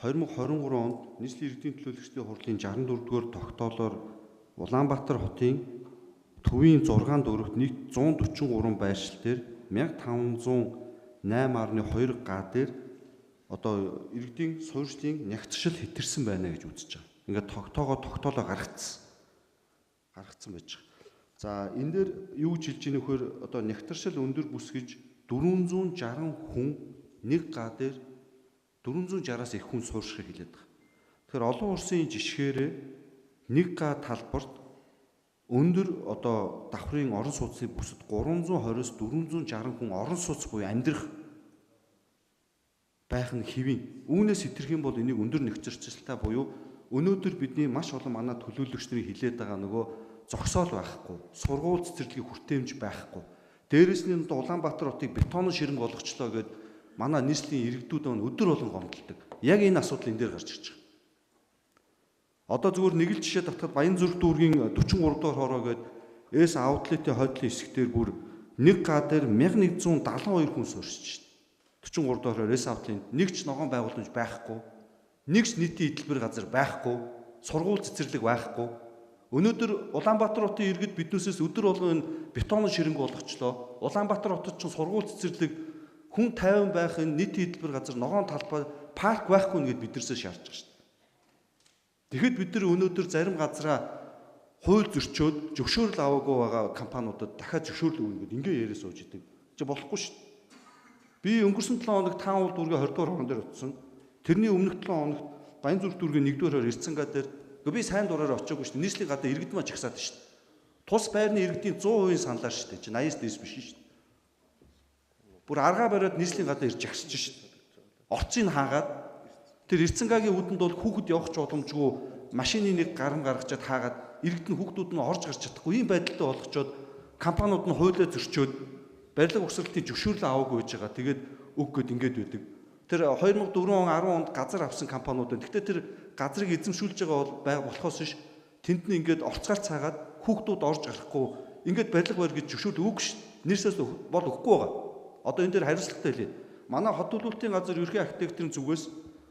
2023 онд нийслэлийн иргэдийн төлөөлөгчдийн хурлын 64-р тогтоолоор Улаанбаатар хотын төвийн 6 дөрөвт нийт 143 байршил дээр 1508.2 га дээр одоо иргэдийн суурьшлийн нягтршил хэтэрсэн байна гэж үзэж байгаа. Ингээд тогтоолоо гаргацсан байж байгаа. За энэ дээр юу гэж хэлж ийнэ вөхөр одоо нягтршил өндөр бүс гэж 460 хүн нэг га дээр 460-аас их хүн суурьшихыг хэлээд байгаа. Тэгэхээр олон улсын жишгээр нэг га талбарт өндөр одоо давхрын орон сууцны бүсэд 320-с 460 хүн орон сууц буюу амьдрах байх нь хэвэн. Үүнээс хэтэрх юм бол энийг өндөр нөхцөлчлөлттэй буюу өнөөдөр бидний маш олон манай төлөөлөгч нарын хилээд байгаа нөгөө зогсоол байхгүй, сургууль цэцэрлэгийн хүртээмж байхгүй. Дээрээс нь Улаанбаатар хотыг бетонын ширэнг болгочлоо гэд манай нийслэлийн иргэдүүд өдөр болгон гомдолдог. Яг энэ асуудал энэ дээр гарч ирж байгаа. Одоо зүгээр нэг л жишээ татахад Баянзүрх дүүргийн 43 дугаар хороо гээд эс аутлетийн хойдлын хэсгээр бүр нэг га дээр 1172 хүн суурьшиж шин. 43 дугаар хороо эс аутлын нэг ч ногоон байгууламж байхгүй, нэг ч нийтийн эдэлбэр газар байхгүй, сургууль цэцэрлэг байхгүй. Өнөөдөр Улаанбаатар хотын иргэд биднээсээс өдөр болгон бетонын ширэнг болгочлоо. Улаанбаатар хотод ч сургууль цэцэрлэг хүн 50 байх энэ нийтийн эдэлбэр газар ногоон талбай парк байхгүй нэгэд биднээсээ шаардж байгаа шүү дээ. Тэгэхэд бид нар өнөөдөр зарим газараа хууль зөрчөөд зөвшөөрөл аваагүй байгаа компаниудад дахиад зөвшөөрөл өгнө гэдээ яриа сууж идэг. Чи болохгүй шүү дээ. Би өнгөрсөн 7 хоног таан уул дүүргийн 20 дугаар хорон дээр утсан. Тэрний өмнөх 7 хоногт Баянзүрх дүүргийн 1-р хороо Эрцэнгаа дээр би сайн дураараа очиагүй шүү дээ. Нийслэлийн гадаа иргэд маа чагсаад шүү дээ. Тус байрны иргэдийн 100% саналаар шүү дээ. Чи 80-с дээш биш шүү дээ. Бүр аргаа бариад нийслэлийн гадаа ирж жагсаж шүү дээ. Орцыг хаагаад тэр Эрцэнгагийн үүдэнд бол хүүхэд явах ч боломжгүй машины нэг гарам гаргачаад хаагаад иргэд нь хүүхдүүд нь орж гарч чадахгүй ийм байдалтай болгочоод компаниуд нь хуулиа зөрчөөд барилга угсралтын зөвшөөрлөө аваагүй байж байгаа. Тэгээд өг гэд ингээд байдаг. Тэр 2004 он 10 онд газар авсан компаниуд байна. Гэхдээ тэр газрыг эзэмшүүлж байгаа болохоос ш тэнд нь ингээд орцгаар цаагаад хүүхдүүд орж гарахгүй ингээд барилга барь гэж зөвшөөрөл өгөх ш. Нэрсээс бол өгөхгүй байгаа. Одоо энэ дээр хариуцлагатай хэлээ. Манай хот төлөвлөлтийн газар ерхий архитектурын зүгээс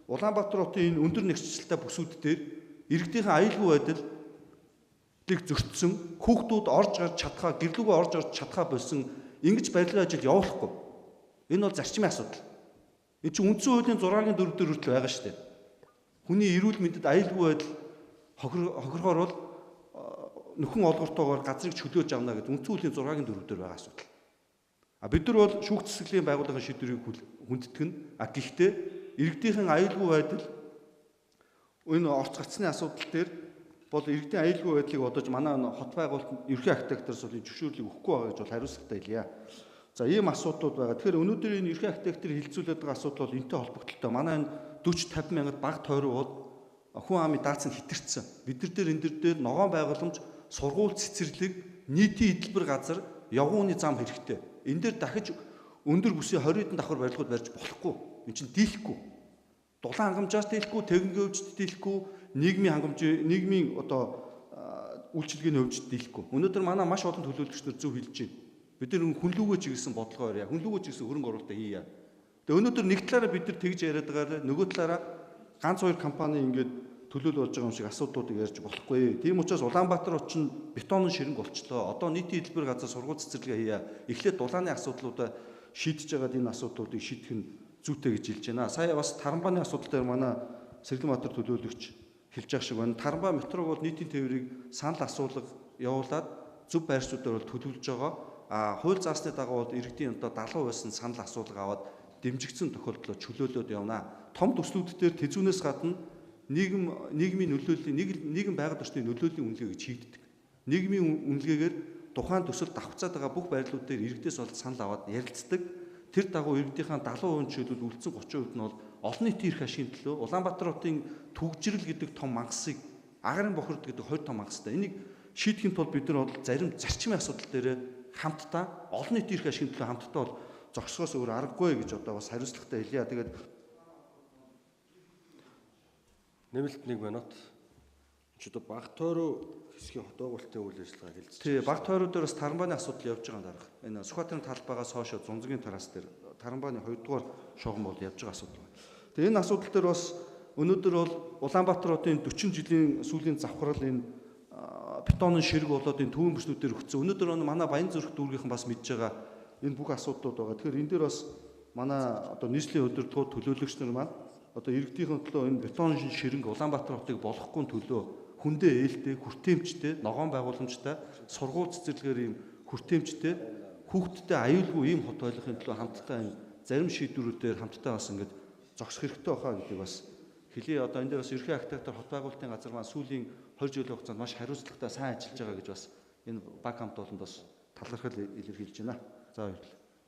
Улаанбаатар хотын энэ өндөр нэгчлэлтэй бүсүүд дээр иргэдийн аюулгүй байдлыг зөрчсөн хүүхдүүд орж гарч чадхаа гэрлүүгөө орж гарч чадхаа болсон ингэж барилгын ажил явуулахгүй. Энэ бол зарчмын асуудал. Энэ чинь үндсэн хуулийн 6-гийн 4 дээр хүртэл байгаа шүү дээ. Хүний эрүүл мэндэд аюулгүй байдал хохирохоор бол нөхөн олгортоогоор газрыг чөлөөж авна гэдэг үндсэн хуулийн 6-гийн 4 дээр байгаа асуудал. Бид нар бол шүүх цэцэрлэгийн байгууллагын шийдвэрийг хүндэтгэн. Гэхдээ иргэдийн аюулгүй байдал энэ орц гацсны асуудал дээр бол иргэдийн аюулгүй байдлыг бодож манай хот байгуулалт ерхий архитекторс бол зөвшөөрлийг өгөхгүй байгаа гэж бол хариуцлагатай хэлье. За ийм асуудлууд байгаа. Тэгэхээр өнөөдөр энэ ерхий архитектор хилцүүлээд байгаа асуудал бол энэтэй холбогдолтой. Манай энэ 40-50 мянгад баг тойрог бол хүн амын даацсан хэтэрсэн. Бид нар энэ дээр ногоон байгууламж, сургууль цэцэрлэг, нийтийн эдэлбэр газар, явгууны зам хэрэгтэй. Энэ дээр дахиж өндөр бүсийн 20 хэдэн давхар барилгууд барьж болохгүй. Энэ чинь дийлэхгүй. Дулаан хангамжаас дийлэхгүй, техникийн хөвжт дийлэхгүй, нийгмийн одоо үйлчилгээний хөвжт дийлэхгүй. Өнөөдөр манай маш олон төлөөлөгчдөр зөв хэлж байна. Бид нар хүнлүүгөө чиглэсэн бодлого барья. Хүнлүүгөө чиглэсэн хөрөнгө оруулалт хийя. Тэгээ өнөөдөр нэг талаараа бид нар тэгж яриад байгаа, нөгөө талаараа ганц хоёр компани ингээд төлөөлөл болж байгаа юм шиг асуудлуудыг ярьж болохгүй. Тийм учраас Улаанбаатар хот чинь бетонын ширэнг болчлоо. Одоо нийтийн эдэлбэр газар сургууль цэцэрлэгээ хийя. Эхлээд дулааны асуудлуудаа шийдэж байгаад энэ асуудлуудыг шийдэх нь зүйтэй гэж хэлж байна. Сая бас Таранбааны асуудал дээр манай Сэргэлбаатар төлөөлөгч хэлж байгаа шиг байна. Таранбаа метрог бол нийтийн тээврийг санал асуулга явуулаад зөв байршуудаар бол төлөвлөж байгаа. Хууль заасны дагуу бол иргэдийн одоо 70% санал асуулга аваад дэмжигдсэн тохиолдлоо чөлөөлөд явна. Том төслүүд дээр тэзүүнээс гадна нийгмийн нөлөөллийн нийгэм байгаль орчны нөлөөллийн үнэлгээ гэж хийгддэг. Нийгмийн үнэлгээгээр тухайн төсөлд давхцаад байгаа бүх байрлууд дээр иргэдээс бол санал аваад ярилцдаг. Тэр дагуу иргэдийн 70% чөлөөд үлдсэн 30% нь бол олон нийтийн эрх ашигын төлөө Улаанбаатар хотын түгжрэл гэдэг том мангасыг агарын бохирд гэдэг хоёр том мангастай. Энийг шийдэхин тулд бид нар бол зарим зарчмын асуудал дээр хамтдаа олон нийтийн эрх ашигын төлөө хамтдаа бол зогсохоос өөр аргагүй гэж одоо бас хариуцлагатай хэлье. Тэгээд нэмэлт нэг минут. Чи одоо баг тойроо хэсгийн хот байгуулалтын үйл ажиллагаа хэлж байна. Тий, баг тойроо дээр бас Таранбааны асуудал явж байгаа дарга. Энэ Сүхбаатарын талбайгаас хойш Зунзгийн тараас дээр Таранбааны 2 дугаар шугам бол явж байгаа асуудал байна. Тэгээ энэ асуудал дээр бас өнөөдөр бол Улаанбаатар хотын 40 жилийн сүүлийн завхрал энэ бетонын ширэг болоод энэ төвийн бүснүүдээр өгцөн. Өнөөдөр манай Баянзүрх дүүргийнхэн бас мэдж байгаа энэ бүх асуудлууд байгаа. Тэгэхээр энэ дээр бас манай одоо нийслэлийн удирдлагууд төлөөлөгч нар маань одоо иргэдийн төлөө энэ бетон ширэнг Улаанбаатар хотыг болохгүй төлөө хүндээ ээлтэй, хүртээмжтэй, ногоон байгууламжтай, сургууль цэцэрлэгээр ийм хүртээмжтэй, хүүхдтэй аюулгүй ийм хот ойлгохын төлөө хамтдаа энэ зарим шийдвэрүүдээр хамтдаа бас ингэж зогсох хэрэгтэй баха гэдэг бас хэлий. Одоо энэ дээр бас ерхий архитектор хот байгуулалтын газар маань сүүлийн 20 жилийн хугацаанд маш хариуцлагатай сайн ажиллаж байгаа гэж бас энэ баг хамт олонд бас талархал илэрхийлж байна. За баярлалаа.